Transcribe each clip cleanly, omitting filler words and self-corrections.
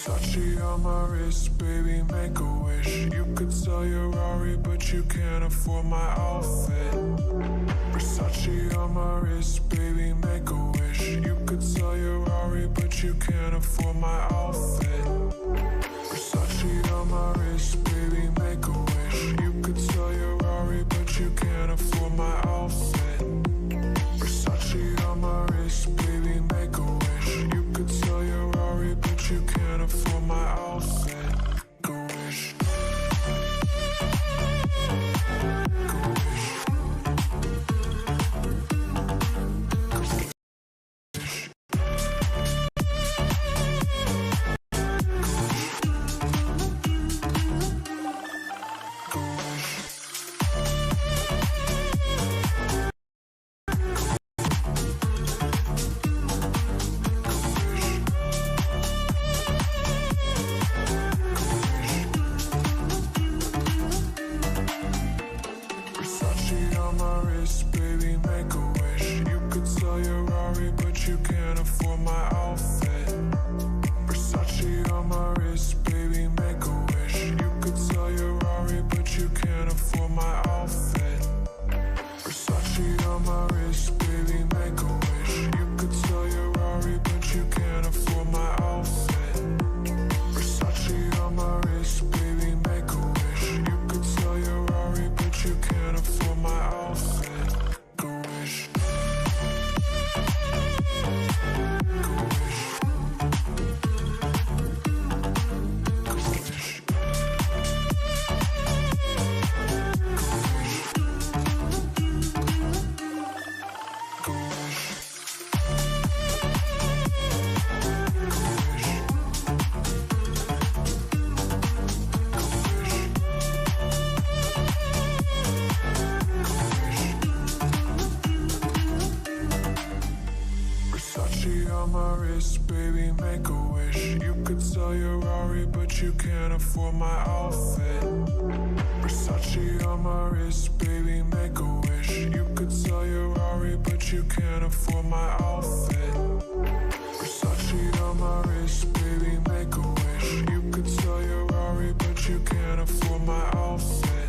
Versace on my wrist, baby, make a wish. You could sell your Rari, but you can't afford my outfit. Versace on my wrist, baby, make a wish. You could sell your Rari, but you can't afford my outfit. Versace on my wrist, baby, make a wish. You could sell your Rari, but you can't afford my outfit. Versace on my wrist, baby, make a wish. You could sell your Rari, but you can't afford my outfit. Make a wish. Versace on my wrist, baby, make a wish. You could sell your Rari, but you can't afford my outfit. Versace on my wrist, baby, make a wish. You could sell your Rari, but you can't afford my outfit. Versace on my wrist, baby, make a wish. You could sell your Rari, but you can't afford my outfit. Versace on my wrist, baby, make a wish. You could sell your Rari, but you can't afford my outfit. Make a wish. Versace on my wrist, baby, make a wish. You could sell your Rari, but you can't afford my outfit. Versace on my wrist, baby, make a wish. You could sell your Rari, but you can't afford my outfit. Versace on my wrist, baby, make a wish. You could sell your Rari, but you can't afford my outfit.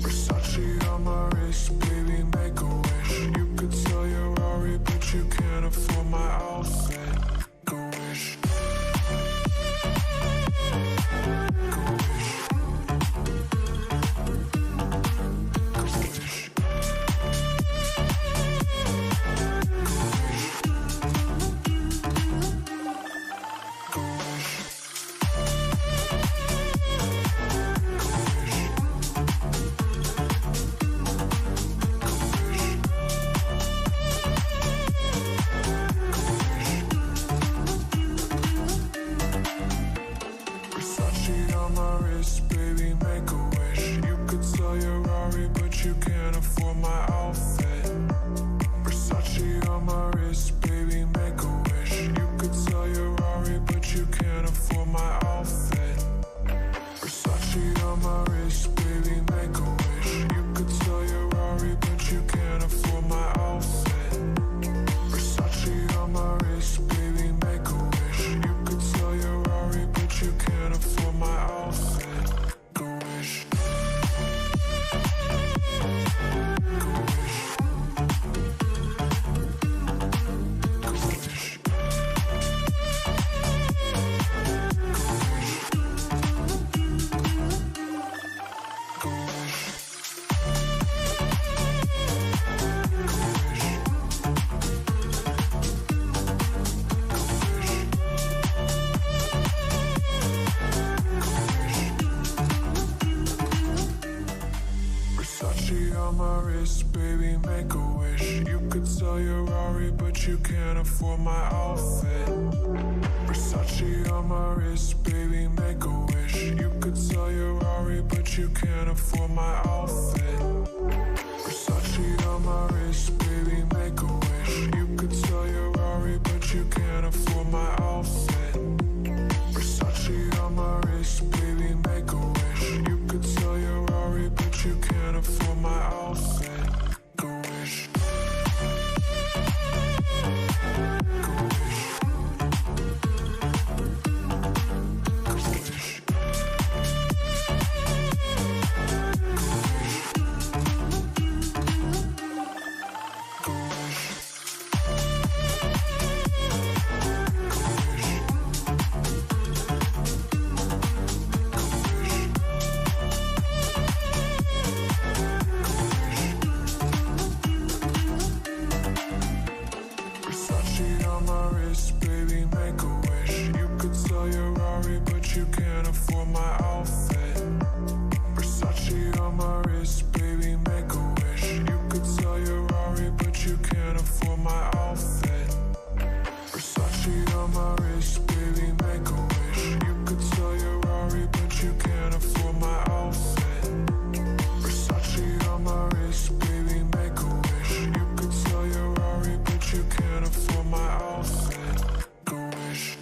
Versace on my wrist, baby, make a wish. You could sell your Rari, but you can't afford my outfit. Make a wish. Versace on my wrist, baby, make a wish. You could sell your Rari, but you can't afford my outfit. Versace on my wrist, baby, make a wish. You could sell your Rari, but you can't afford my outfit. Versace on my wrist, baby, make a wish. You could sell your Rari, but you can't afford my outfit. Versace on my wrist, baby, make a wish. You could sell your Rari, but you can't afford my outfit. Make a wish. Versace on my wrist, baby, make a wish. You could sell your Rari, but you can't afford my outfit. Versace on my wrist, baby, make a wish. You could sell your Rari, but you can't afford my outfit. Versace on my wrist, baby, make a wish. You could sell your Rari, but you can't afford my outfit. Versace on my wrist, baby, make a wish. You could sell your Rari, but you can't afford my outfit. Make a wish. Make a wish. but you can't afford my outfit. Versace on my wrist, baby, make a wish. You could sell your Rari, but you can't afford my outfit. Versace on my wrist, baby, make a wish. You could sell your Rari, but you can't afford my outfit. Versace on my wrist, baby, make a wish. You could sell your Rari, but you can't afford my outfit. Make a wish.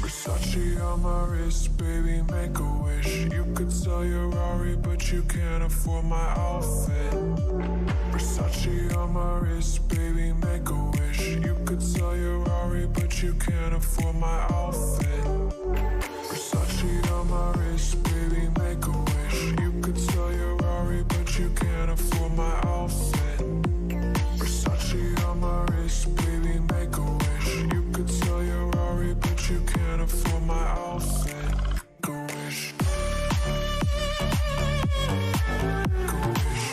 Versace on my wrist, baby, make a wish. You could sell your Rari, but you can't afford my outfit. Versace on my wrist, baby, make a wish. You could sell your Rari, but you can't afford my outfit. Versace on my wrist, baby, make a wish. You could sell your Rari, but you can't afford my outfit. Versace on my wrist, baby, make a wish. You could sell your Rari, but you can't afford my outfit. Make a wish. Make a wish.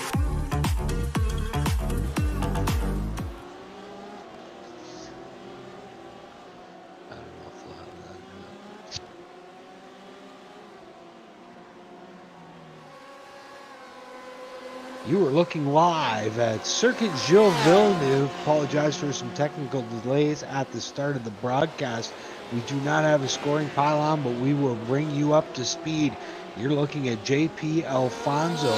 I don't know if we'll have that or not. You were looking live at Circuit Gilles Villeneuve. Apologize for some technical delays at the start of the broadcast. We do not have a scoring pylon, but we will bring you up to speed. You're looking at JP Alfonso,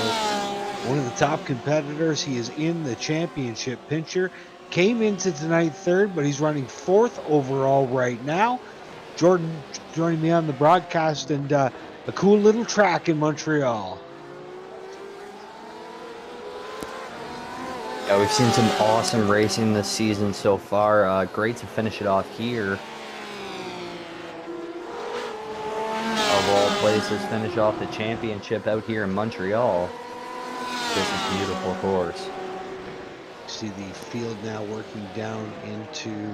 one of the top competitors. He is in the championship picture. Came into tonight third, but he's running fourth overall right now. Jordan joining me on the broadcast, and a cool little track in Montreal. Yeah, we've seen some awesome racing this season so far. Great to finish it off here. Of all places, finish off the championship out here in Montreal. This is a beautiful course. See the field now working down into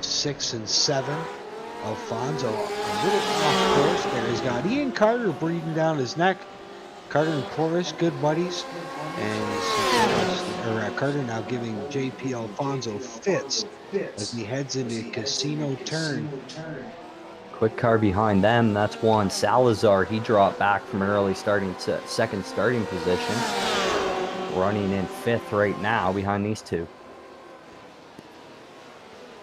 6 and 7. Alfonso a little off course there. He's got Ian Carter breathing down his neck. Carter and Porras, good buddies. And Carter now giving JP Alfonso fits as he heads into Casino Turn. Quick car behind them, that's Juan Salazar. He dropped back from early starting to second starting position. Running in fifth right now behind these two.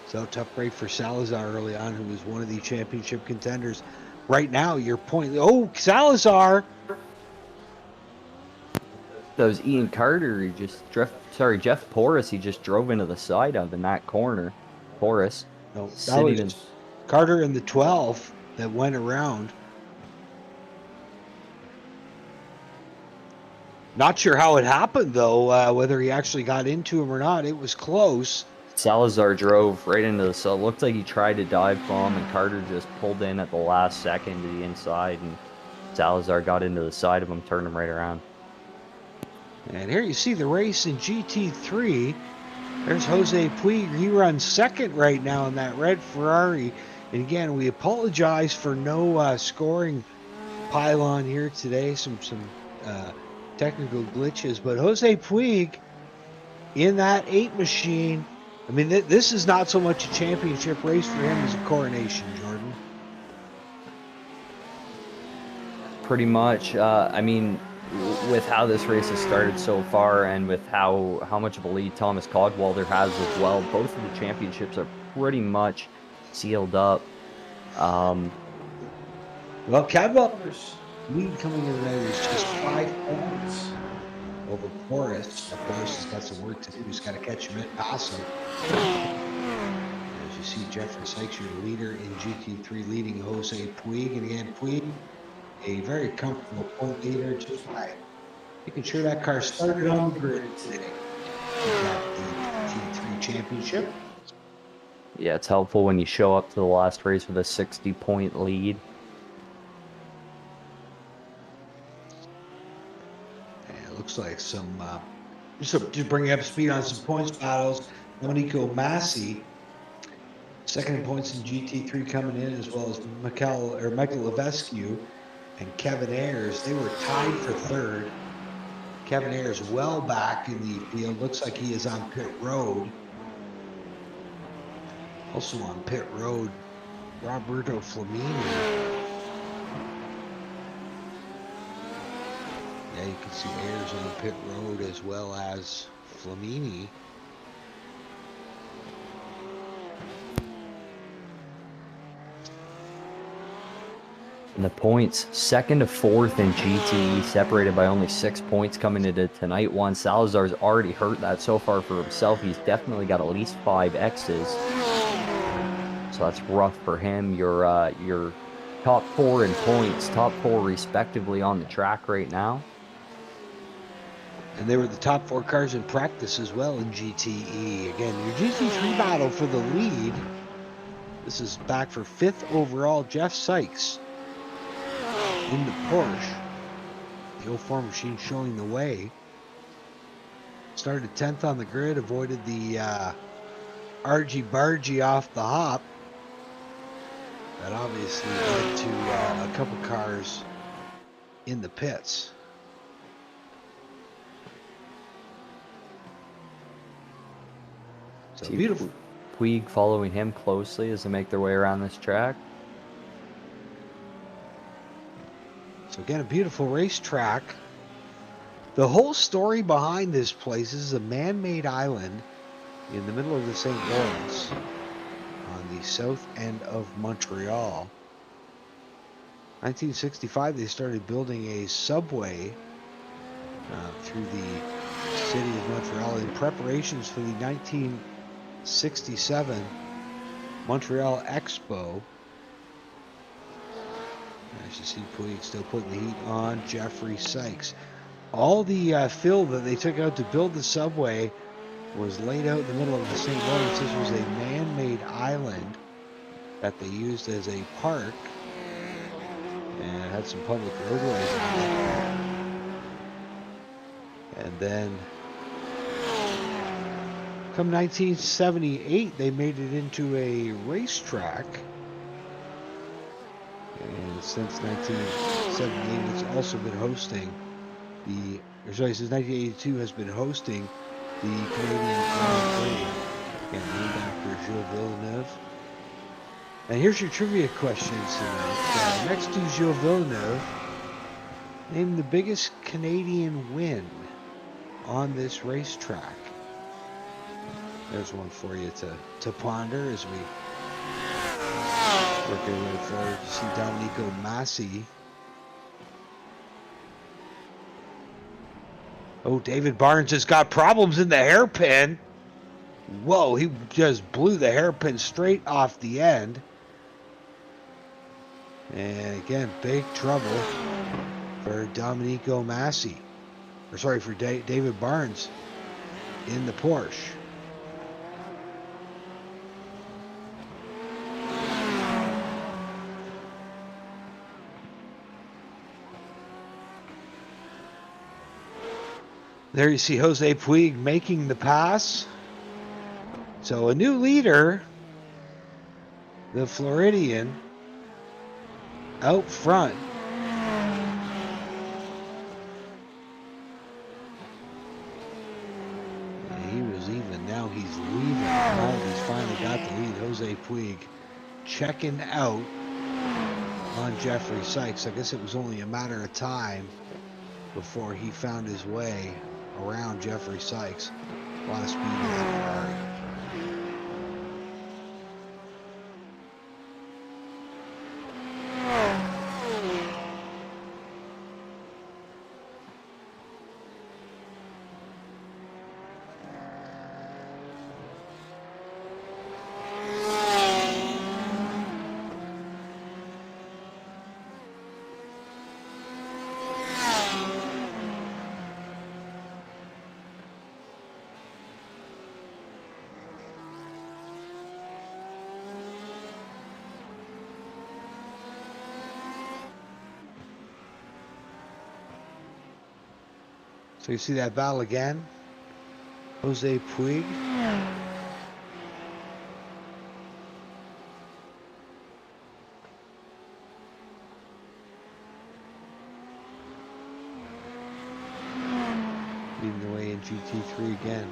So tough break for Salazar early on, who was one of the championship contenders. Right now, your point. Oh, Salazar! That was Ian Carter. He just Jeff Porras. He just drove into the side of in that corner. Porras. No, that was Carter in the 12 that went around. Not sure how it happened, though, whether he actually got into him or not. It was close. Salazar drove right into the cell. Looked like he tried to dive bomb, and Carter just pulled in at the last second to the inside, and Salazar got into the side of him, turned him right around. And here you see the race in GT3. There's Jose Puig. He runs second right now in that red Ferrari. And again, we apologize for no scoring pylon here today. Some technical glitches. But Jose Puig in that 8 machine. I mean, this is not so much a championship race for him as a coronation, Jordan. Pretty much. I mean, with how this race has started so far, and with how much of a lead Thomas Codwalder has as well, both of the championships are pretty much sealed up. Well, Cadwalder's lead coming in tonight is just 5 points over Porras. Of course, he's got some work to do. He's got to catch him and pass him. As you see, Jeffrey Sykes, your leader in GT3, leading Jose Puig. And again, Puig, a very comfortable point leader, just by making sure that car started on the grid today. He got the GT3 championship. Yeah, it's helpful when you show up to the last race with a 60-point lead. looks like some just to bring up speed on some points battles. Domenico Massi, second in points in GT3 coming in, as well as Michael Levesque and Kevin Ayers. They were tied for third. Kevin Ayers well back in the field. Looks like he is on pit road. Also on pit road, Roberto Flamini. Yeah, you can see Ayers on pit road as well as Flamini. And the points, second to fourth in GTE, separated by only 6 points coming into tonight one. Salazar's already hurt that so far for himself. He's definitely got at least 5 X's. So that's rough for him. Your top 4 in points, top 4 respectively on the track right now. And they were the top 4 cars in practice as well in GTE. Again, your GT3 battle for the lead. This is back for 5th overall. Jeff Sykes in the Porsche. The 04 machine showing the way. Started 10th on the grid, avoided the argy-bargy off the hop. That obviously led to a couple cars in the pits. So beautiful. Puig following him closely as they make their way around this track. So again, a beautiful racetrack. The whole story behind this place is a man-made island in the middle of the St. Lawrence on the south end of Montreal. 1965, they started building a subway through the city of Montreal in preparations for the 1967 Montreal Expo. As you see, Puig still putting the heat on Jeffrey Sykes. All the fill that they took out to build the subway was laid out in the middle of the St. Lawrence. This was a man-made island that they used as a park, and it had some public roadways on it. And then come 1978, they made it into a racetrack. And since 1978, it's also been hosting since 1982 has been hosting the Canadian Grand Prix, again, named after Gilles Villeneuve. And here's your trivia questions tonight. Next to Gilles Villeneuve, name the biggest Canadian win on this racetrack. There's one for you to ponder as we work our way forward to see Domenico Massi. Oh, David Barnes has got problems in the hairpin. Whoa, he just blew the hairpin straight off the end. And again, big trouble for Domenico Massi. Or sorry, for David Barnes in the Porsche. There you see Jose Puig making the pass. So a new leader, the Floridian, out front. And he was even, now he's leaving. Now he's finally got the lead. Jose Puig checking out on Jeffrey Sykes. I guess it was only a matter of time before he found his way around Jeffrey Sykes. A lot of speed in that Ferrari. So you see that battle again. Jose Puig. Leading the way in GT3 again.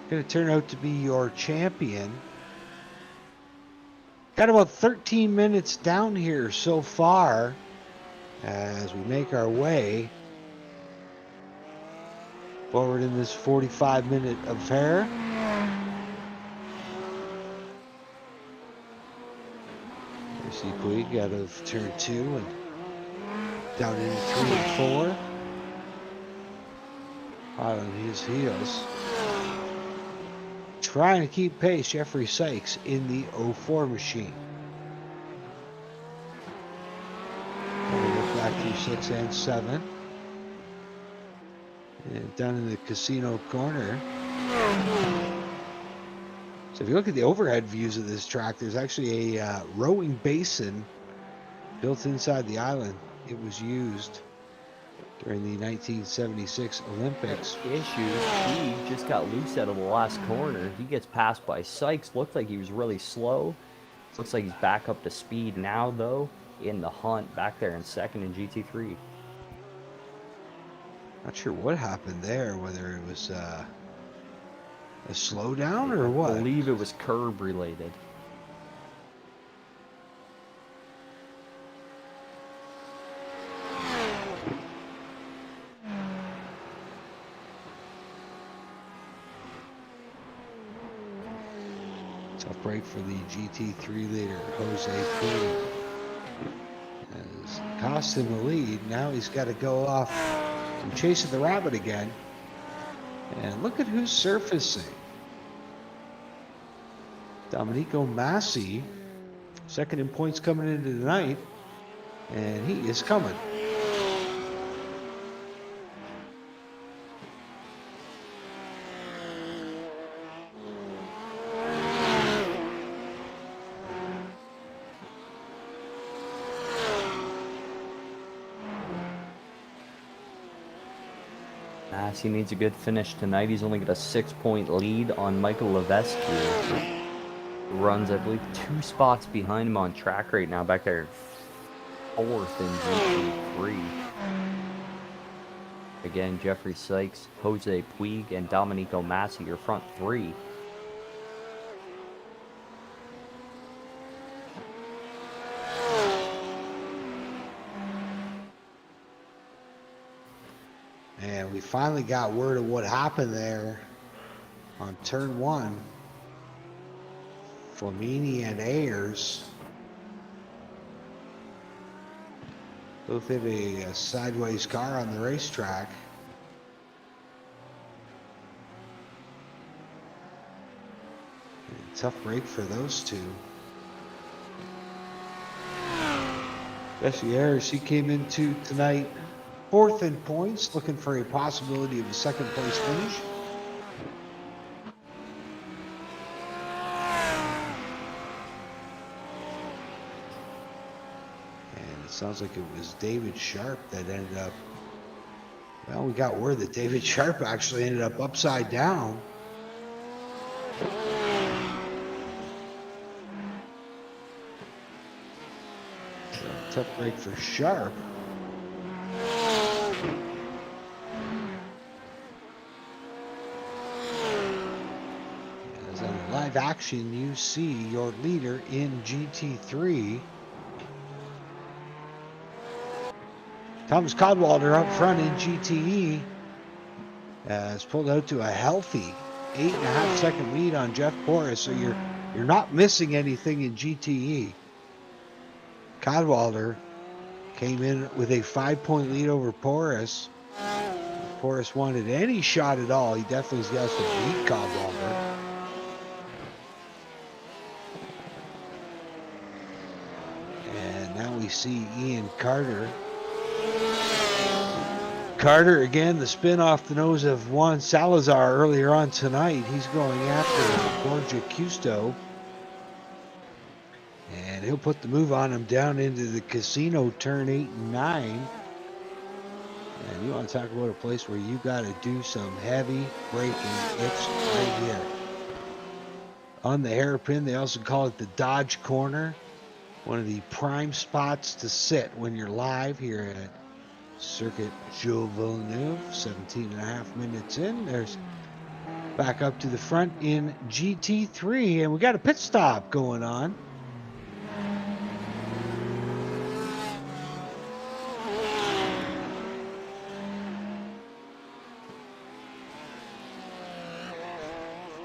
Going to turn out to be your champion. Got about 13 minutes down here so far as we make our way forward in this 45-minute affair. You see Puig out of turn 2 and down into 3 and 4. Out on his heels. Trying to keep pace, Jeffrey Sykes in the 04 machine. We'll look back through 6 and 7. And down in the casino corner. So if you look at the overhead views of this track, there's actually a rowing basin built inside the island. It was used during the 1976 Olympics. Issue, he just got loose out of the last corner. He gets passed by Sykes. Looked like he was really slow. Looks like he's back up to speed now, though, in the hunt back there in second in GT3. Not sure what happened there, whether it was a slowdown or what. I believe it was curb related. Tough break for the GT3 leader, Jose Puig. As cost him the lead, now he's got to go off and chasing the rabbit again. And look at who's surfacing. Domenico Massi, second in points coming into the night, and he is coming. He needs a good finish tonight. He's only got a 6-point lead on Michael Levesque. Runs, I believe, 2 spots behind him on track right now, back there 4th in GT3. Again, Jeffrey Sykes, Jose Puig, and Domenico Massi, your front 3. And we finally got word of what happened there on turn 1. Flamini and Ayers both hit a sideways car on the racetrack. And tough break for those two. Jesse Ayers, he came into tonight 4th in points, looking for a possibility of a 2nd place finish. And it sounds like it was David Sharp that ended up, well, we got word that David Sharp actually ended up upside down. So, tough break for Sharp. Live action, you see your leader in GT3. Thomas Codwalder up front in GTE has pulled out to a healthy 8.5 second lead on Jeff Porras, so you're not missing anything in GTE. Codwalder came in with a 5-point lead over Porras. If Porras wanted any shot at all, he definitely has to beat Codwalder. Now we see Ian Carter. Carter again, the spin off the nose of Juan Salazar earlier on tonight. He's going after Borja Custo. And he'll put the move on him down into the casino turn 8 and 9. And you want to talk about a place where you got to do some heavy braking, it's right here. On the hairpin, they also call it the Dodge Corner. One of the prime spots to sit when you're live here at Circuit Gilles Villeneuve. 17 and a half minutes in. There's back up to the front in GT3, and we got a pit stop going on.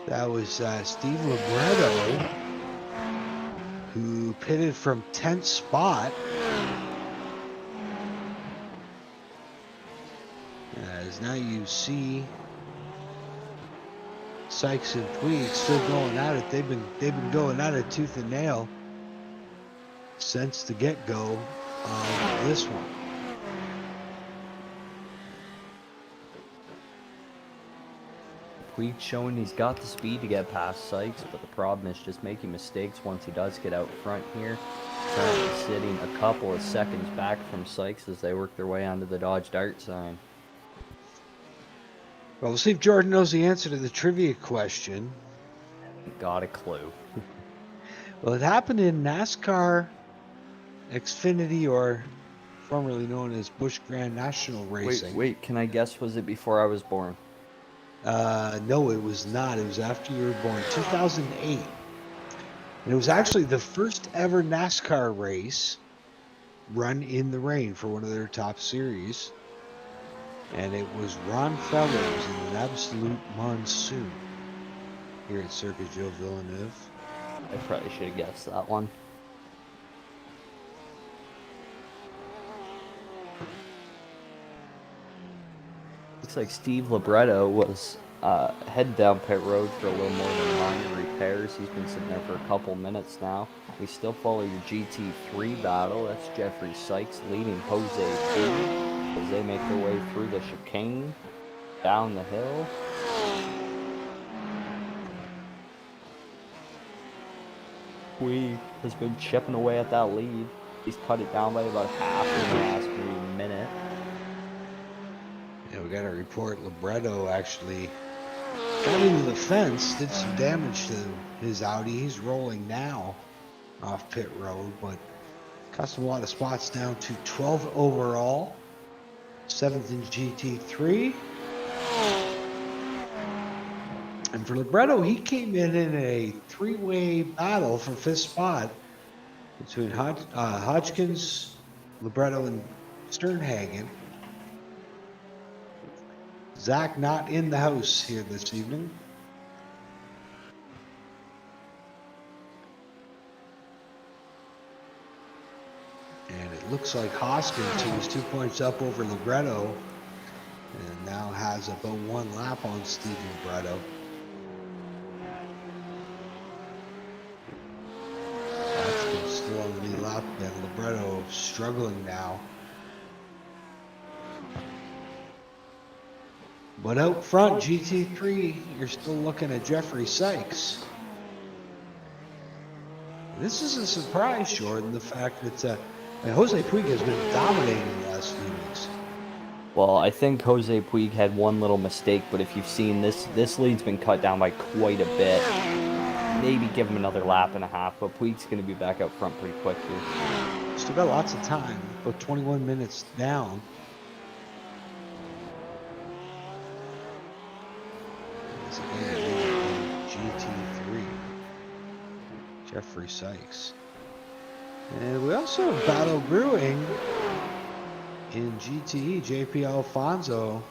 That was Steve Libretto, who pitted from 10th spot. As now you see Sykes and Puig still going at it. They've been going at it tooth and nail since the get-go of this one. Puig showing he's got the speed to get past Sykes, but the problem is just making mistakes once he does get out front here. Currently sitting a couple of seconds back from Sykes as they work their way onto the Dodge Dart sign. Well, we'll see if Jordan knows the answer to the trivia question. Got a clue. Well, it happened in NASCAR Xfinity, or formerly known as Busch Grand National Racing. Wait, can I guess, was it before I was born? No, it was not. It was after you were born, 2008. And it was actually the first ever NASCAR race run in the rain for one of their top series. And it was Ron Fellows in an absolute monsoon here at Circuit Gilles Villeneuve. I probably should have guessed that one. Looks like Steve Libretto was heading down pit road for a little more than minor repairs. He's been sitting there for a couple minutes now. We still follow your GT3 battle. That's Jeffrey Sykes leading Jose Puig as they make their way through the chicane, down the hill. Puig has been chipping away at that lead. He's cut it down by about half in the last minute. Yeah, we got a report. Libretto actually got into the fence, did some damage to his Audi. He's rolling now off pit road, but cost him a lot of spots, down to 12 overall. 7th in GT3. And for Libretto, he came in a three-way battle for 5th spot between Hodgkins, Libretto, and Sternhagen. Zach not in the house here this evening. And it looks like Hoskins, who was 2 points up over Libretto, and now has about one lap on Steve Libretto. Hoskins still on the lead lap, and Libretto struggling now. But out front, GT3, you're still looking at Jeffrey Sykes. This is a surprise, Jordan, the fact that Jose Puig has been dominating the last few weeks. Well, I think Jose Puig had one little mistake, but if you've seen this lead's been cut down by quite a bit. Maybe give him another lap and a half, but Puig's going to be back out front pretty quick here. Still got lots of time, about 21 minutes down. GT3, Jeffrey Sykes. And we also have Battle Brewing in GTE. JP Alfonso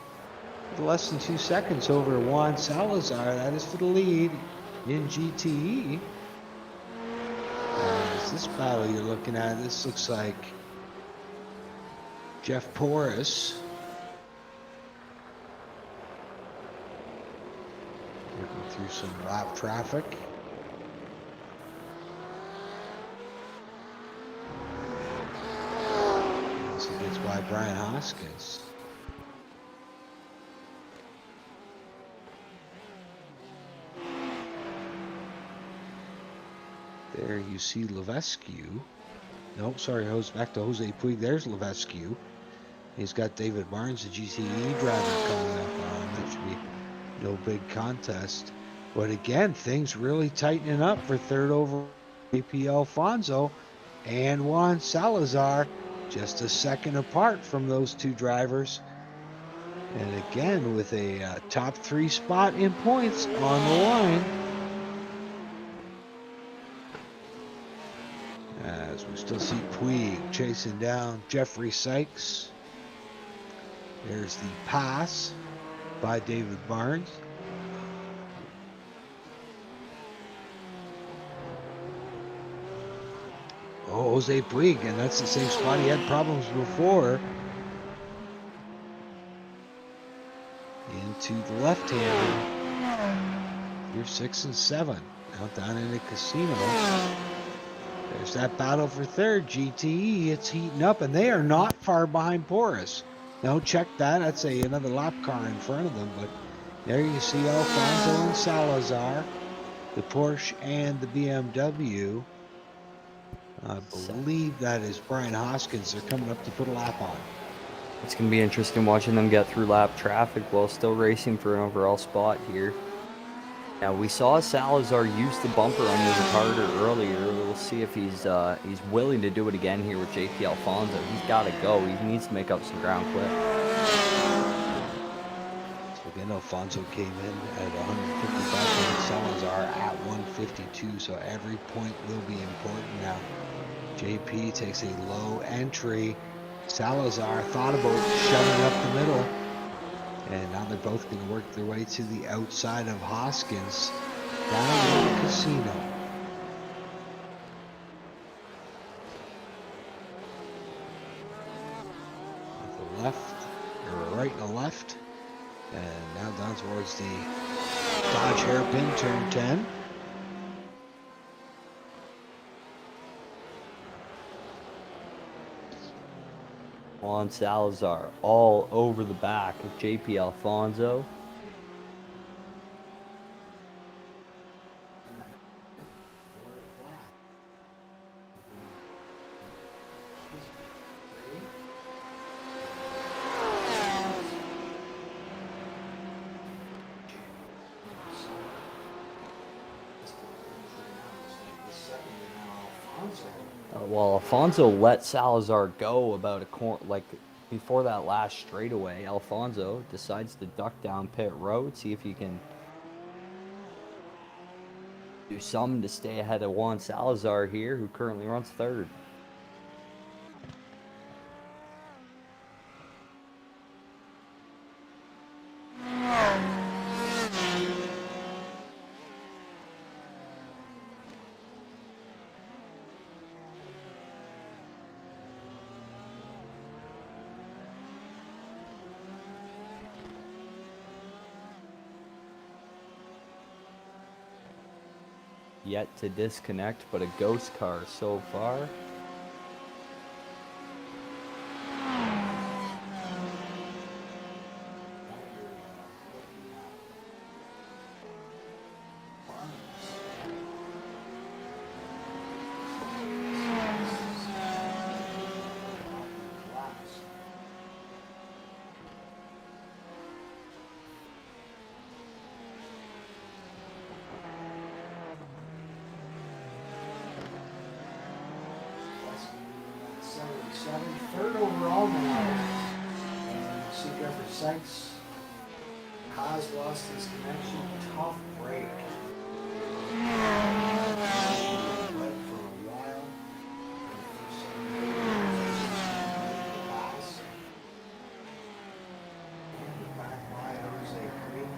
with less than 2 seconds over Juan Salazar. That is for the lead in GTE. As this battle you're looking at, this looks like Jeff Porras working through some lap traffic. As he gets by Brian Hoskins. There you see Levesque. No, sorry, back to Jose Puig. There's Levesque. He's got David Barnes, the GTE driver, coming up on. That should be no big contest. But again, things really tightening up for third over JP Alfonso and Juan Salazar, just a second apart from those two drivers. And again, with a top 3 spot in points on the line. As we still see Puig chasing down Jeffrey Sykes. There's the pass by David Barnes. Oh, Jose Puig, and that's the same spot he had problems before. Into the left hand. You're 6 and 7. Now down in the casino. There's that battle for third. GTE, it's heating up, and they are not far behind Porras. Now check that. That's another lap car in front of them, but there you see Alfonso and Salazar, the Porsche and the BMW. I believe that is Brian Hoskins. They're coming up to put a lap on. It's going to be interesting watching them get through lap traffic while still racing for an overall spot here. Now, we saw Salazar use the bumper on his Ricardo earlier. We'll see if he's willing to do it again here with JP Alfonso. He's got to go. He needs to make up some ground quick. So again, Alfonso came in at 155 and Salazar at 152, so every point will be important now. JP takes a low entry. Salazar thought about shoving up the middle. And now they're both going to work their way to the outside of Hoskins down in the casino. With the left, or right and the left. And now down towards the Dodge hairpin, turn 10. Juan Salazar all over the back of JP Alfonso. Well, Alfonso let Salazar go about a corner, like before that last straightaway. Alfonso decides to duck down pit road, see if he can do something to stay ahead of Juan Salazar here, who currently runs third. Yet to disconnect, but a ghost car so far. Third overall now. And see Jeffrey Sykes has lost his connection. Tough break. Wet for a while. Pass. And back by Jose Puig.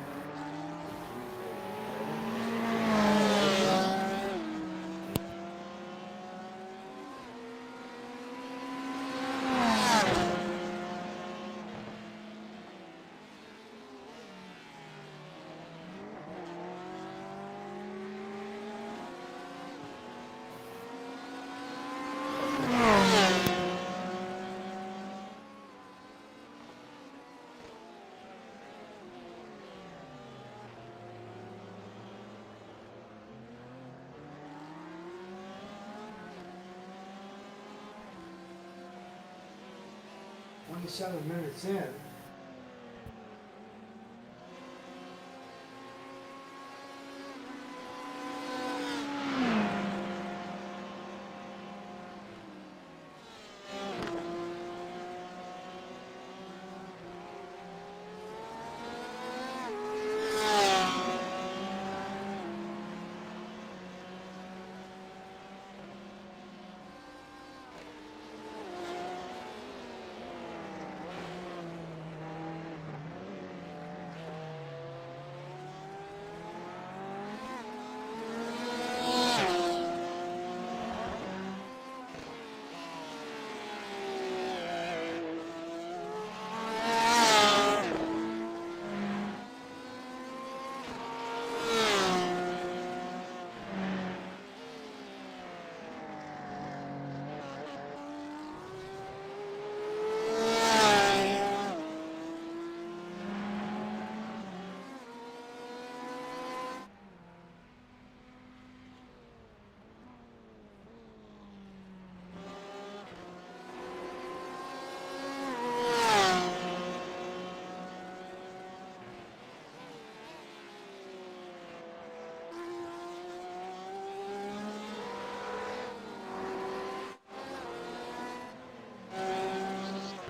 27 minutes in.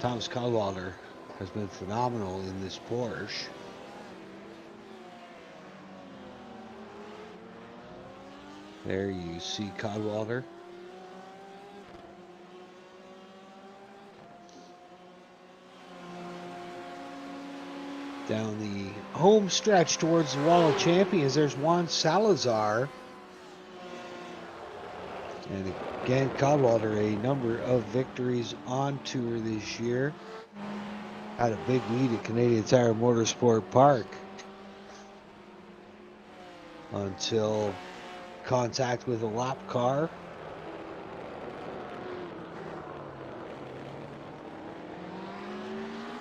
Thomas Cadwallader has been phenomenal in this Porsche. There you see Cadwallader. Down the home stretch towards the Wall of Champions, there's Juan Salazar. And again, Cadwallader, a number of victories on tour this year. Had a big lead at Canadian Tire Motorsport Park until contact with a lap car.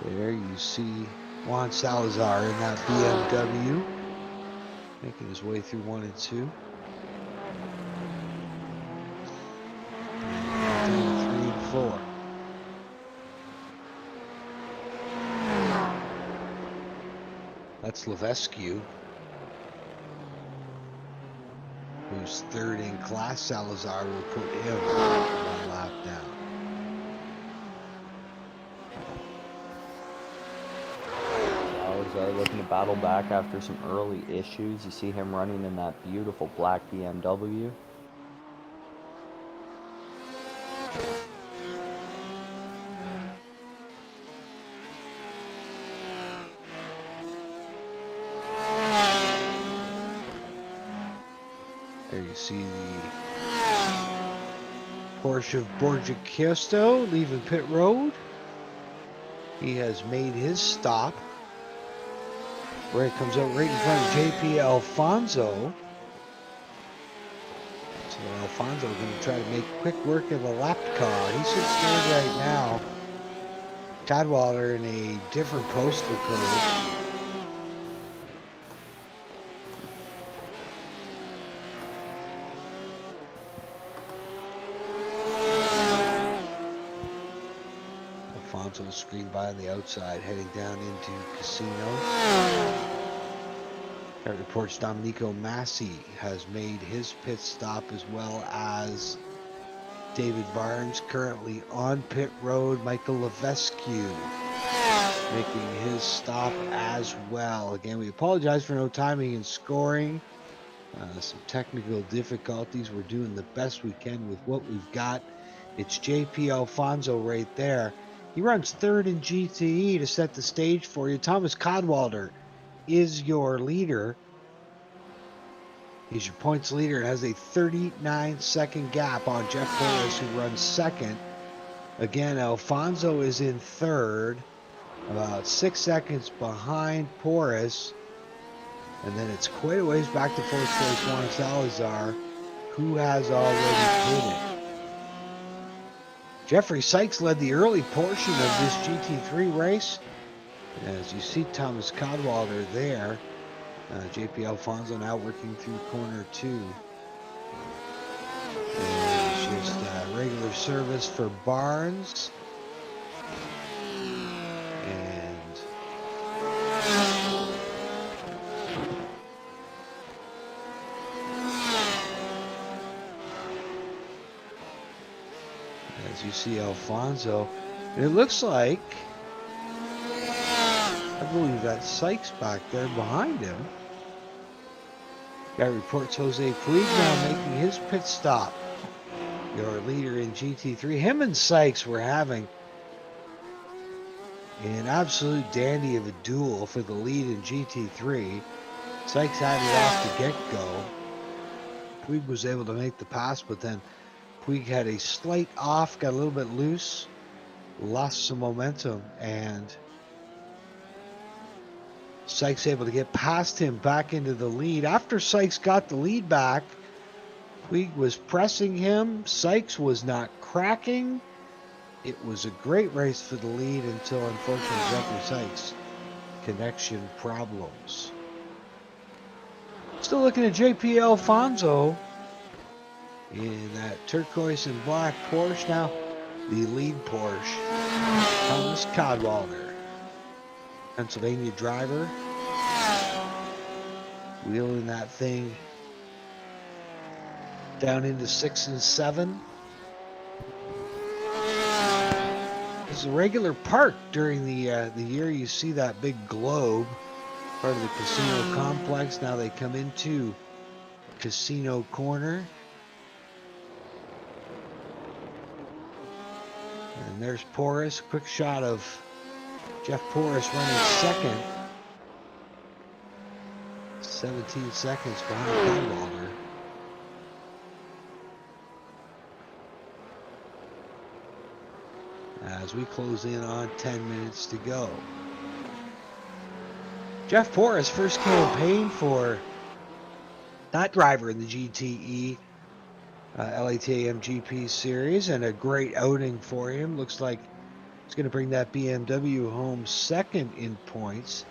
There you see Juan Salazar in that BMW, making his way through 1 and 2. And 3 and 4. That's Levesque, who's third in class. Salazar will put him 1 lap down. Salazar looking to battle back after some early issues. You see him running in that beautiful black BMW. There you see the Porsche of Borja Kiosto leaving pit road. He has made his stop. Where it comes out right in front of JP Alfonso. So Alfonso going to try to make quick work of the lap car. He sits there right now. Cadwallader in a different postal code. Alfonso screen by on the outside, heading down into Casino. That reports Domenico Massi has made his pit stop, as well as David Barnes, currently on pit road. Michael Levesque making his stop as well. Again, we apologize for no timing and scoring. Some technical difficulties. We're doing the best we can with what we've got. It's JP Alfonso right there. He runs third in GTE to set the stage for you. Thomas Cadwallader is your leader. He's your points leader and has a 39-second gap on Jeff Porras, who runs second. Again, Alfonso is in third, about 6 seconds behind Porras. And then it's quite a ways back to fourth place Juan Salazar, who has already hit it. Jeffrey Sykes led the early portion of this GT3 race. As you see Thomas Cadwallader there, JP Alfonso now working through corner 2. And it's just regular service for Barnes. As you see Alfonso, and it looks like, I believe that Sykes back there behind him. Guy reports Jose Puig now making his pit stop. Your leader in GT3. Him and Sykes were having an absolute dandy of a duel for the lead in GT3. Sykes had it off the get-go. Puig was able to make the pass, but then Puig had a slight off, got a little bit loose, lost some momentum, and Sykes able to get past him back into the lead. After Sykes got the lead back, Puig was pressing him. Sykes was not cracking. It was a great race for the lead until, unfortunately, Jeffrey Sykes connection problems. Still looking at JP Alfonso in that turquoise and black Porsche. Now the lead Porsche, Thomas Cadwalder, Pennsylvania driver, wheeling that thing down into 6 and 7. It's a regular park during the year. You see that big globe, part of the casino complex. Now they come into Casino Corner. And there's Porras. Quick shot of Jeff Porras running second. 17 seconds behind Cadwalder. As we close in on 10 minutes to go. Jeff Porras' first campaign for that driver in the GTE LATM GP series, and a great outing for him. Looks like he's going to bring that BMW home second in points.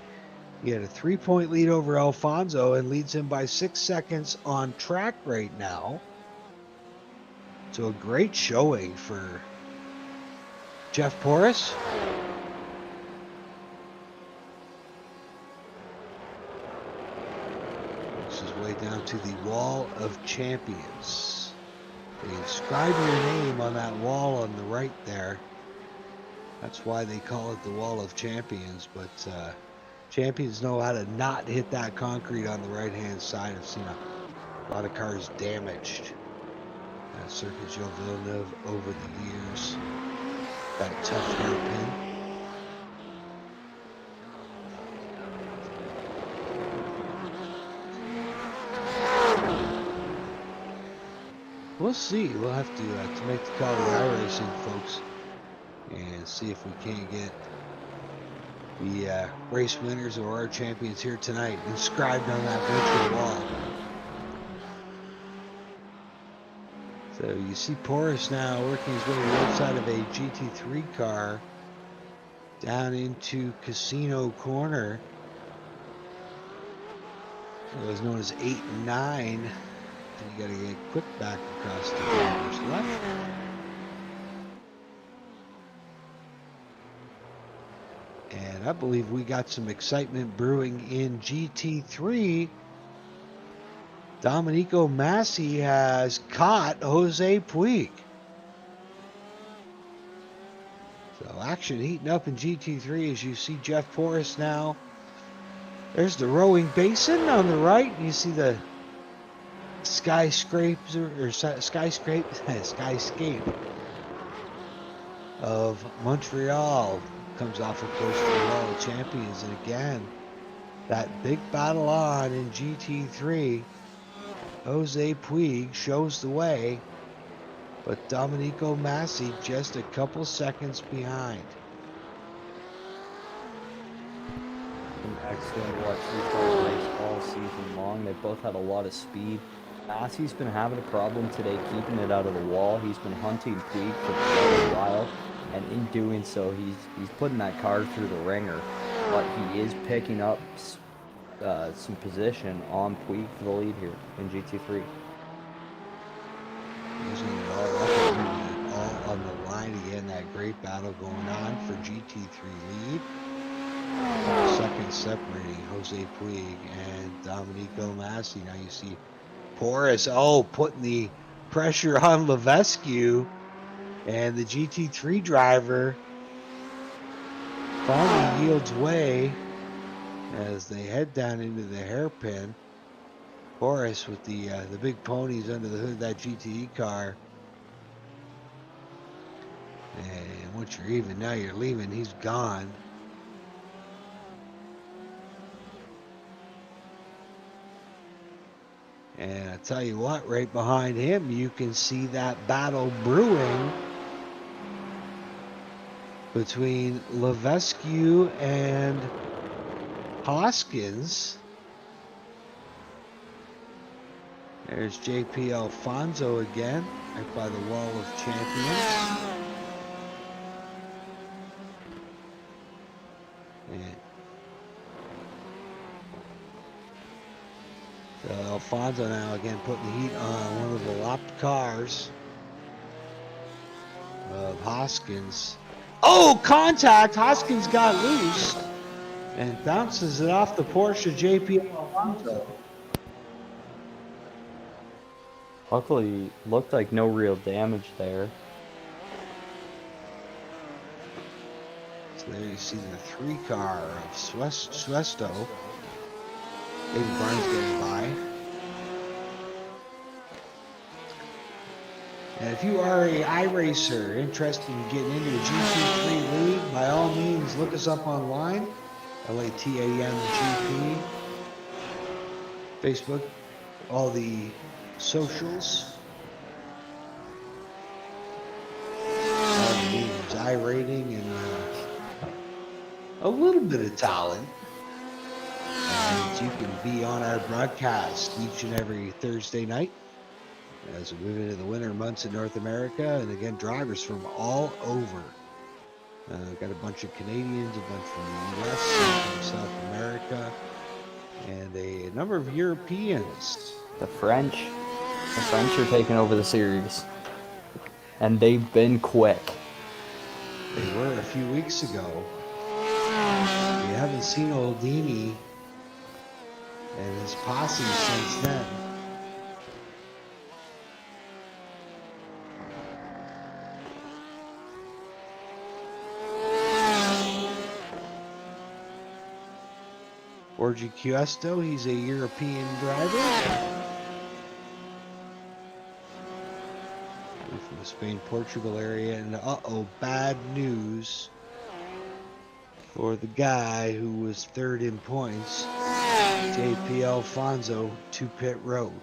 He had a 3-point lead over Alfonso and leads him by 6 seconds on track right now. So a great showing for Jeff Porras. This is way down to the Wall of Champions. They inscribe your name on that wall on the right there. That's why they call it the Wall of Champions. But champions know how to not hit that concrete on the right-hand side. I've seen a lot of cars damaged at Circuit Gilles Villeneuve over the years. That tough hairpin. We'll see. We'll have to make the call to iRacing, folks, and see if we can't get the race winners or our champions here tonight inscribed on that virtual wall. So you see Porras now working his way to the outside of a GT3 car down into Casino Corner. It was known as 8 and 9. And you got to get quick back across the driver's left. And I believe we got some excitement brewing in GT3. Domenico Massi has caught Jose Puig. So action heating up in GT3 as you see Jeff Porras now. There's the rowing basin on the right. You see the skyscape of Montreal. Comes off, of course, the Wall of Champions. And again, that big battle on in GT3. Jose Puig shows the way, but Domenico Massi just a couple seconds behind. An excellent watch these guys race all season long. They both had a lot of speed. Massi's been having a problem today keeping it out of the wall. He's been hunting Puig for quite a while, and in doing so, he's putting that car through the ringer. But he is picking up some position on Puig for the lead here in GT3. Using it all up, all on the line again. That great battle going on for GT3 lead. Second separating Jose Puig and Domenico Massi. Now you see Porras, putting the pressure on Levesque. And the GT3 driver finally yields way as they head down into the hairpin. Boris with the big ponies under the hood of that GTE car. And once you're even, now you're leaving, he's gone. And I tell you what, right behind him, you can see that battle brewing between Levesque and Hoskins. There's JP Alfonso again, right by the wall of champions. And so Alfonso now again putting the heat on one of the lopped cars of Hoskins. Oh, contact! Hoskins got loose and bounces it off the Porsche JP Alfonso. Luckily, looked like no real damage there. So there you see the 3 car of Suesto. David Barnes getting by. And if you are a iRacer interested in getting into a GT3 league, by all means look us up online. LATAM GP. Facebook. All the socials. All you need is iRating and a little bit of talent. And you can be on our broadcast each and every Thursday night as we move into the winter months in North America. And again, drivers from all over. Got a bunch of Canadians, a bunch from the US, some from South America, and a number of Europeans. The French are taking over the series, and they've been quick. They were a few weeks ago. We haven't seen Oldini and his posse since then. Borgi Cuesto, he's a European driver. From the Spain-Portugal area, and bad news for the guy who was 3rd in points, JP Alfonso, to pit road.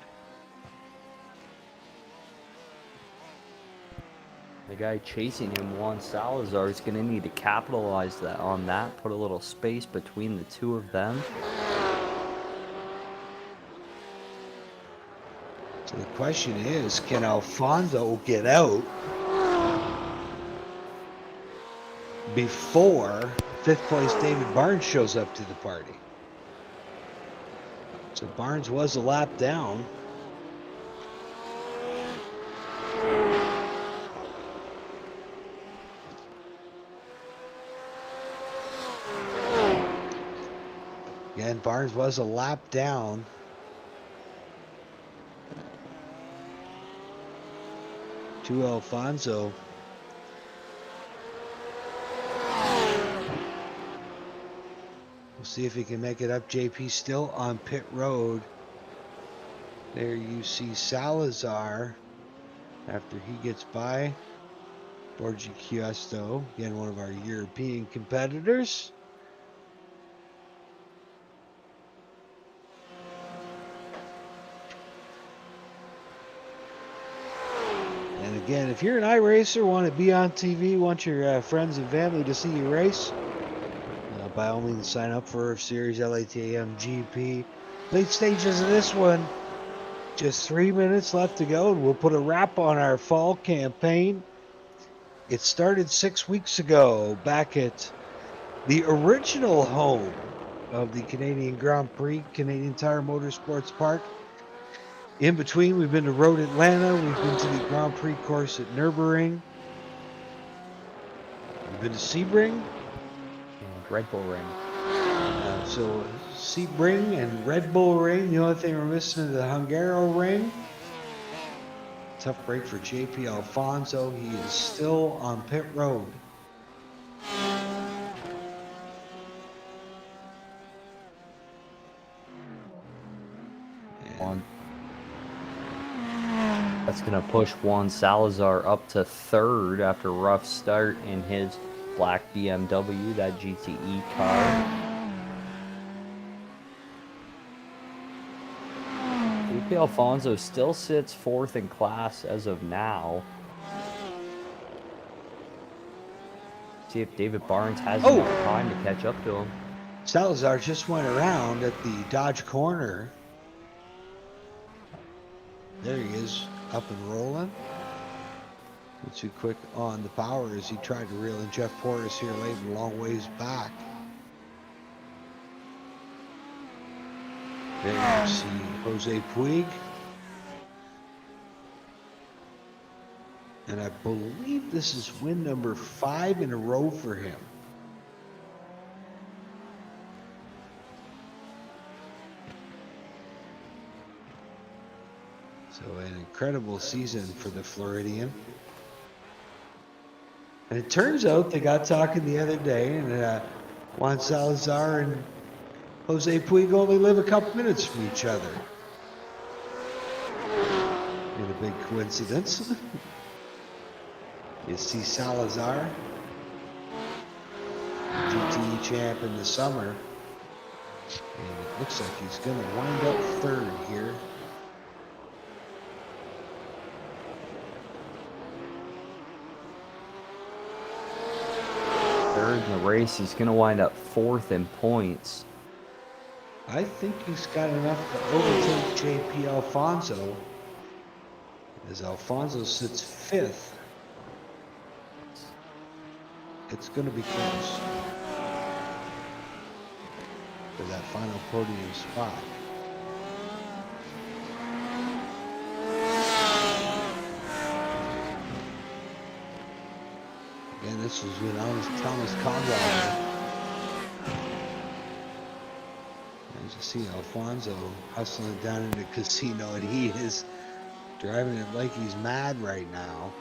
The guy chasing him, Juan Salazar, is going to need to capitalize on that, put a little space between the two of them. So the question is, can Alfonso get out before 5th place David Barnes shows up to the party? So Barnes was a lap down. Again, Barnes was a lap down. To Alfonso. We'll see if he can make it up. JP still on pit road. There you see Salazar after he gets by Borgi Cuesto, again one of our European competitors. And again, if you're an iRacer, want to be on TV, want your friends and family to see you race, by all means sign up for Series LATAM GP. Late stages of this one, just 3 minutes left to go, and we'll put a wrap on our fall campaign. It started 6 weeks ago, back at the original home of the Canadian Grand Prix, Canadian Tire Motorsports Park. In between, we've been to Road Atlanta, we've been to the Grand Prix course at Nürburgring, we've been to Sebring, And Red Bull Ring. So Sebring and Red Bull Ring. The only thing we're missing is the Hungaro Ring. Tough break for JP Alfonso. He is still on pit road. Juan. That's going to push Juan Salazar up to third after a rough start in his black BMW, that GTE car. JP Alfonso still sits fourth in class as of now. See if David Barnes has enough time to catch up to him. Salazar just went around at the Dodge corner. There he is, up and rolling. Not too quick on the power as he tried to reel in Jeff Porras here late and a long ways back. There you see Jose Puig. And I believe this is win number 5 in a row for him. So an incredible season for the Floridian. And it turns out they got talking the other day, and Juan Salazar and Jose Puig only live a couple minutes from each other. In a big coincidence. You see Salazar, GTE champ in the summer, and it looks like he's going to wind up third here. Third in the race, he's going to wind up fourth in points. I think he's got enough to overtake JP Alfonso, as Alfonso sits 5th. It's going to be close for that final podium spot. Again, this was with Thomas Caldwell. As you see Alfonso hustling down in the casino, and he is driving it like he's mad right now.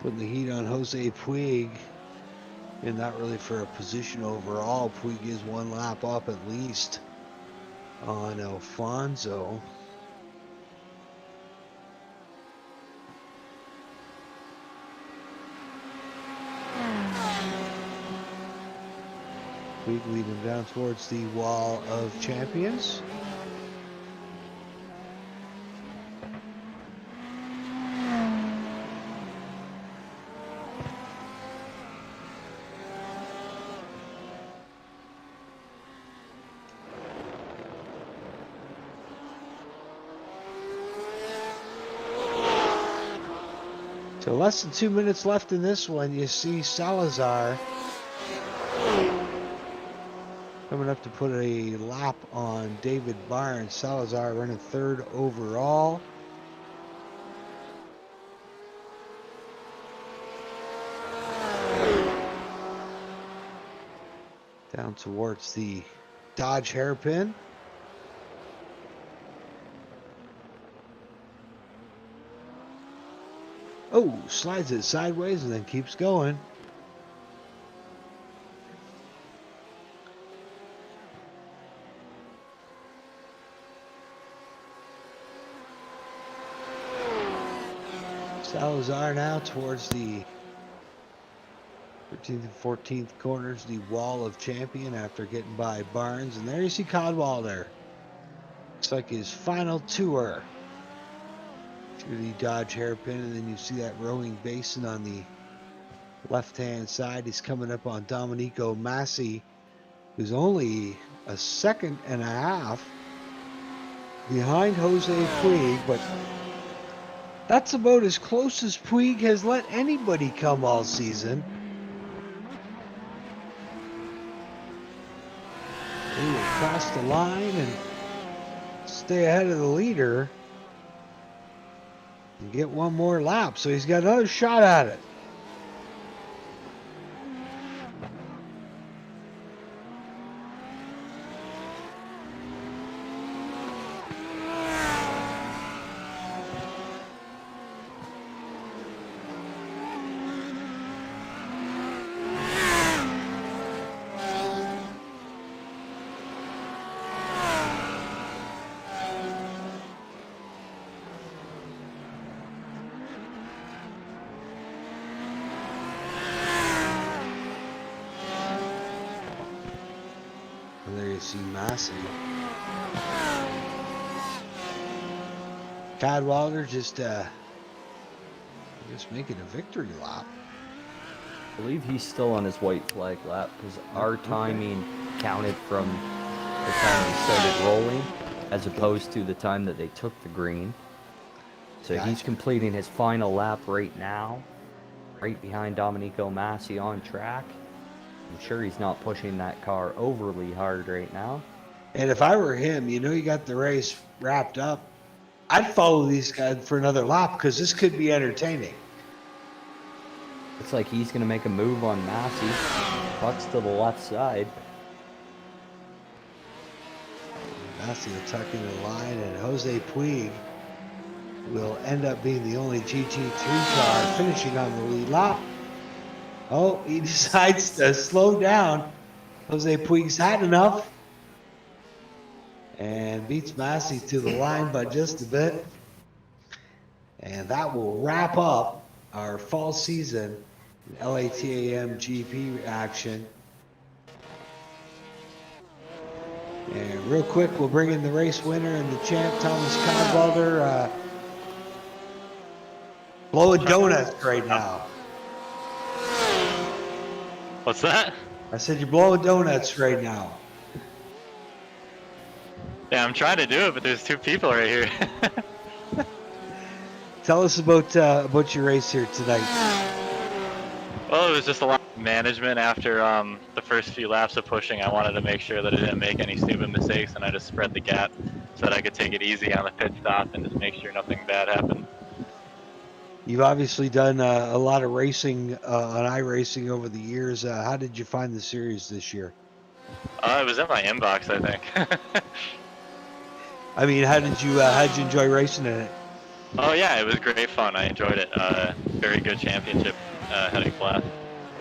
Putting the heat on Jose Puig, and not really for a position overall. Puig is 1 lap up at least on Alfonso. Puig leading down towards the wall of champions. So less than 2 minutes left in this one. You see Salazar coming up to put a lap on David Barnes. Salazar running 3rd overall. Down towards the Dodge hairpin. Oh, slides it sideways and then keeps going. Salazar now towards the 13th and 14th corners, the wall of champion after getting by Barnes. And there you see Cadwalder. Looks like his final tour through the Dodge hairpin, and then you see that rowing basin on the left-hand side. He's coming up on Domenico Massi, who's only a 2.5 seconds behind Jose Puig, but that's about as close as Puig has let anybody come all season. He will cross the line and stay ahead of the leader and get one more lap, so he's got another shot at it. And there you see Massey. Cadwalder just making a victory lap. I believe he's still on his white flag lap because our timing counted from the time we started rolling as opposed to the time that they took the green. So he's Gotcha. completing his final lap right now, right behind Domenico Massey on track. I'm sure he's not pushing that car overly hard right now. And if I were him, you got the race wrapped up, I'd follow these guys for another lap because this could be entertaining. Looks like he's going to make a move on Massey. Pucks to the left side. Massey will tuck in the line, and Jose Puig will end up being the only GT3 car finishing on the lead lap. Oh, he decides to slow down. Jose Puig's had enough and beats Massey to the line by just a bit. And that will wrap up our fall season LATAM GP action. And real quick, we'll bring in the race winner and the champ, Thomas Cadwalder. Blowing donuts right now. What's that? I said you're blowing donuts right now. Yeah, I'm trying to do it, but there's two people right here. Tell us about your race here tonight. Well, it was just a lot of management after the first few laps of pushing. I wanted to make sure that I didn't make any stupid mistakes, and I just spread the gap so that I could take it easy on the pit stop and just make sure nothing bad happened. You've obviously done a lot of racing on iRacing over the years. How did you find the series this year? It was in my inbox, I think. I mean, how did you enjoy racing in it? Oh yeah, it was great fun. I enjoyed it. Very good championship heading class.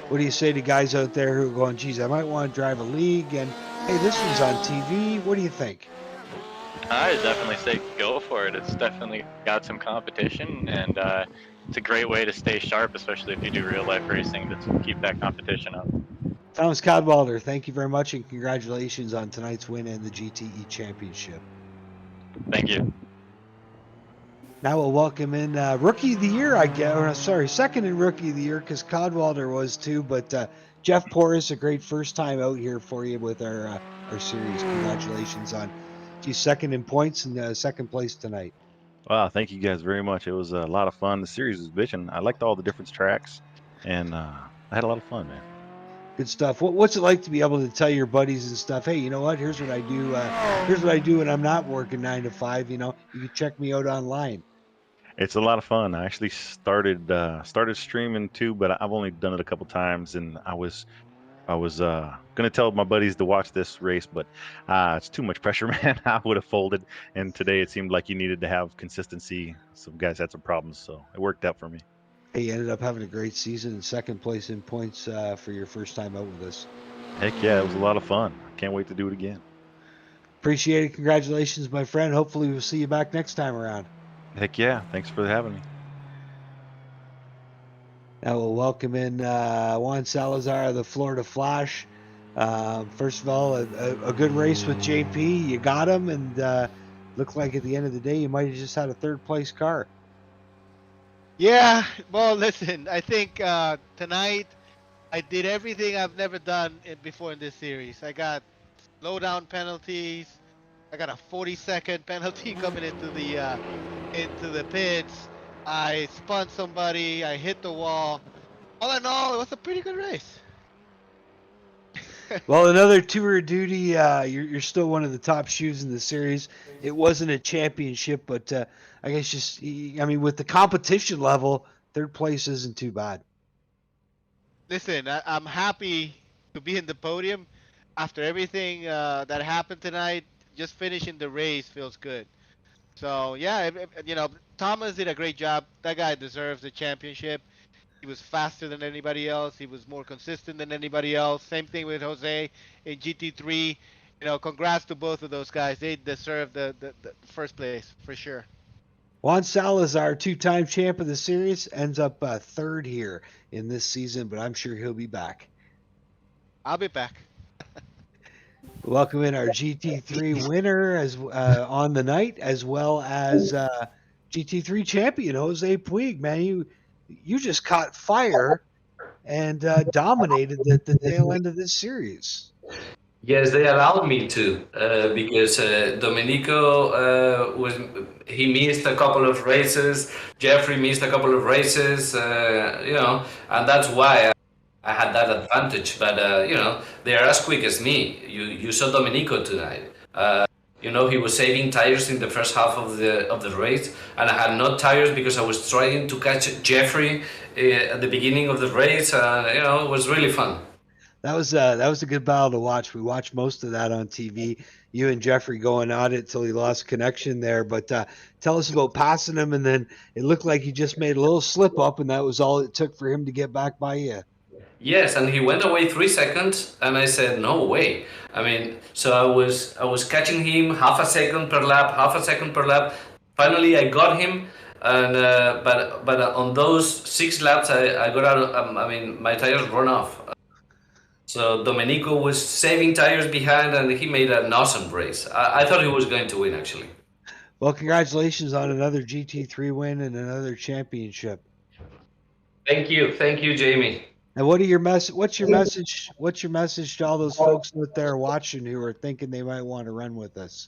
What do you say to guys out there who are going, geez, I might want to drive a league, and hey, this one's on TV. What do you think? I definitely say go for it. It's definitely got some competition, and it's a great way to stay sharp, especially if you do real life racing, to keep that competition up. Thomas Cadwalder, thank you very much, and congratulations on tonight's win and the GTE Championship. Thank you. Now we'll welcome in Rookie of the Year, I guess. Or, sorry, second in Rookie of the Year, because Cadwalder was too. But Jeff Porras, a great first time out here for you with our series. Congratulations on second in points and second place tonight. Wow, thank you guys very much. It was a lot of fun. The series was bitching. I liked all the different tracks, and I had a lot of fun, man. Good stuff. What's it like to be able to tell your buddies and stuff, hey, you know what? Here's what I do. Here's what I do when I'm not working 9 to 5. You can check me out online. It's a lot of fun. I actually started streaming too, but I've only done it a couple times, and I was gonna tell my buddies to watch this race, but it's too much pressure, man. I would have folded. And today it seemed like you needed to have consistency. Some guys had some problems, so it worked out for me. Hey, you ended up having a great season and second place in points for your first time out with us. Heck yeah, it was a lot of fun. Can't wait to do it again. Appreciate it. Congratulations, my friend. Hopefully we'll see you back next time around. Heck yeah, thanks for having me. Now we'll welcome in Juan Salazar of the Florida Flash. First of all, a good race with JP. You got him, and looked like at the end of the day you might have just had a third place car. Yeah, well, listen, I think tonight I did everything I've never done before in this series. I got slowdown penalties. I got a 40-second penalty coming into the pits. I spun somebody. I hit the wall. All in all, it was a pretty good race. Well, another tour of duty. You're still one of the top shoes in the series. It wasn't a championship, but I guess with the competition level, third place isn't too bad. Listen, I'm happy to be in the podium after everything that happened tonight. Just finishing the race feels good. So yeah, Thomas did a great job. That guy deserves the championship. He was faster than anybody else. He was more consistent than anybody else. Same thing with Jose in GT3. Congrats to both of those guys. They deserve the first place for sure. Juan Salazar, two-time champ of the series, ends up third here in this season, but I'm sure he'll be back. I'll be back. Welcome in our GT3 winner as on the night, as well as GT3 champion Jose Puig. Man, you just caught fire and dominated the tail end of this series. Yes, they allowed me to because Domenico he missed a couple of races. Jeffrey missed a couple of races, and that's why I had that advantage. But they are as quick as me. You saw Domenico tonight. He was saving tires in the first half of the race, and I had no tires because I was trying to catch Jeffrey at the beginning of the race. It was really fun. That was a good battle to watch. We watched most of that on TV. You and Jeffrey going at it till he lost connection there. But tell us about passing him, and then it looked like he just made a little slip up, and that was all it took for him to get back by you. Yes, and he went away 3 seconds, and I said, "No way!" I mean, so I was catching him half a second per lap, half a second per lap. Finally, I got him, and but on those 6 laps, I got out. My tires run off. So Domenico was saving tires behind, and he made an awesome race. I thought he was going to win, actually. Well, congratulations on another GT3 win and another championship. Thank you, Jamie. And what's your message? What's your message to all those folks out there watching who are thinking they might want to run with us?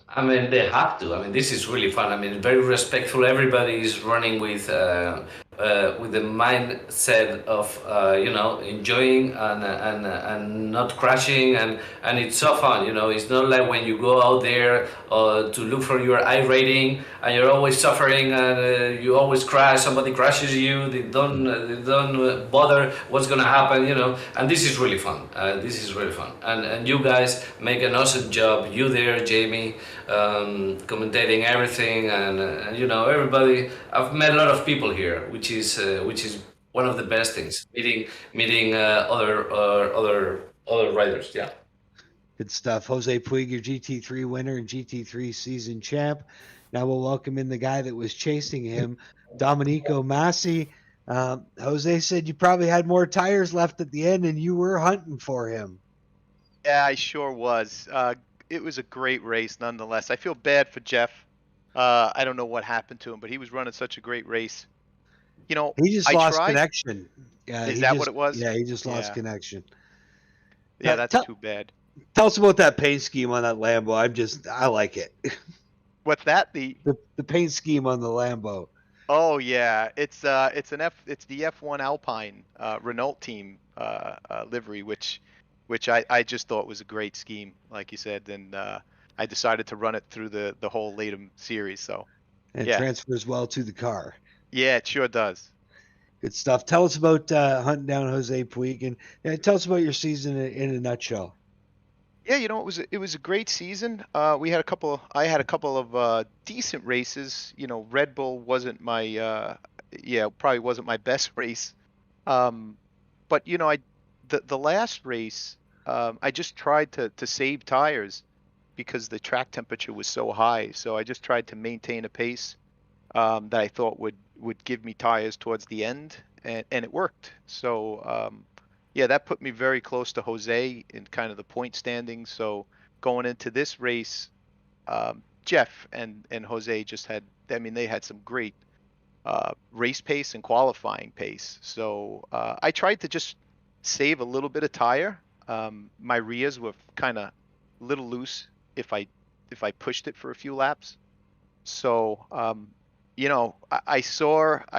I mean, they have to. I mean, this is really fun. I mean, very respectful. Everybody is running with the mindset of enjoying and not crashing, and it's so fun. It's not like when you go out there to look for your I rating and you're always suffering and you always crash. Somebody crashes you. They don't bother what's gonna happen. And this is really fun. And you guys make an awesome job. You there, Jamie, commentating everything, and everybody. I've met a lot of people here, which is one of the best things. Meeting other riders. Yeah. Good stuff. Jose Puig, your GT3 winner and GT3 season champ. Now we'll welcome in the guy that was chasing him, Domenico Massi. Jose said you probably had more tires left at the end, and you were hunting for him. Yeah, I sure was. It was a great race nonetheless. I feel bad for Jeff. I don't know what happened to him, but he was running such a great race. He just lost connection. Is that what it was? Yeah, he just lost connection. Yeah, that's too bad. Tell us about that paint scheme on that Lambo. I like it. What's that? The paint scheme on the Lambo. Oh yeah, it's the F1 Alpine Renault team livery, which I just thought was a great scheme, like you said, and I decided to run it through the whole Latham series. So it transfers well to the car. Yeah, it sure does. Good stuff. Tell us about hunting down Jose Puig, and tell us about your season in a nutshell. Yeah, it was a great season. I had a couple of decent races. Red Bull wasn't my probably wasn't my best race. But the last race, I just tried to save tires because the track temperature was so high. So I just tried to maintain a pace that I thought would give me tires towards the end, and it worked. So that put me very close to Jose in kind of the point standings. So going into this race, Jeff and Jose they had some great race pace and qualifying pace. So I tried to just save a little bit of tire. My rears were kind of a little loose if I pushed it for a few laps. So I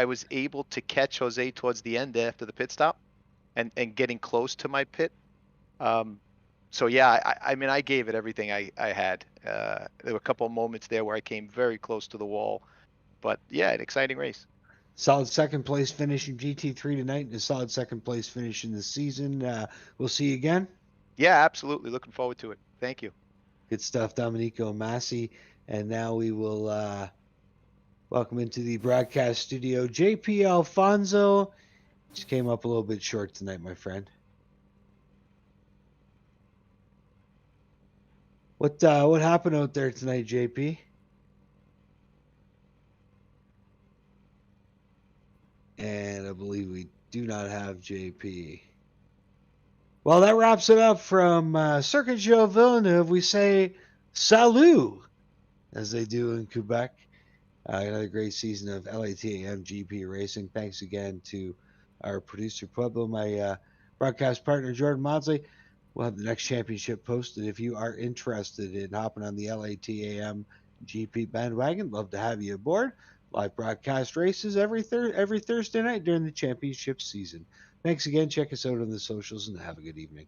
was able to catch Jose towards the end after the pit stop and getting close to my pit. So yeah, I gave it everything I had. There were a couple of moments there where I came very close to the wall, but yeah, an exciting race. Solid second place finish in GT3 tonight, and a solid second place finish in the season. We'll see you again. Yeah, absolutely. Looking forward to it. Thank you. Good stuff, Domenico Massi. And now we will welcome into the broadcast studio JP Alfonso. Just came up a little bit short tonight, my friend. What happened out there tonight, JP? And I believe we do not have JP. Well, that wraps it up from Circuit Gilles Villeneuve. We say salut, as they do in Quebec. Another great season of LATAM GP racing. Thanks again to our producer Pueblo, my broadcast partner Jordan Monsley. We'll have the next championship posted. If you are interested in hopping on the LATAM GP bandwagon, love to have you aboard. Live broadcast races every Thursday night during the championship season. Thanks again. Check us out on the socials and have a good evening.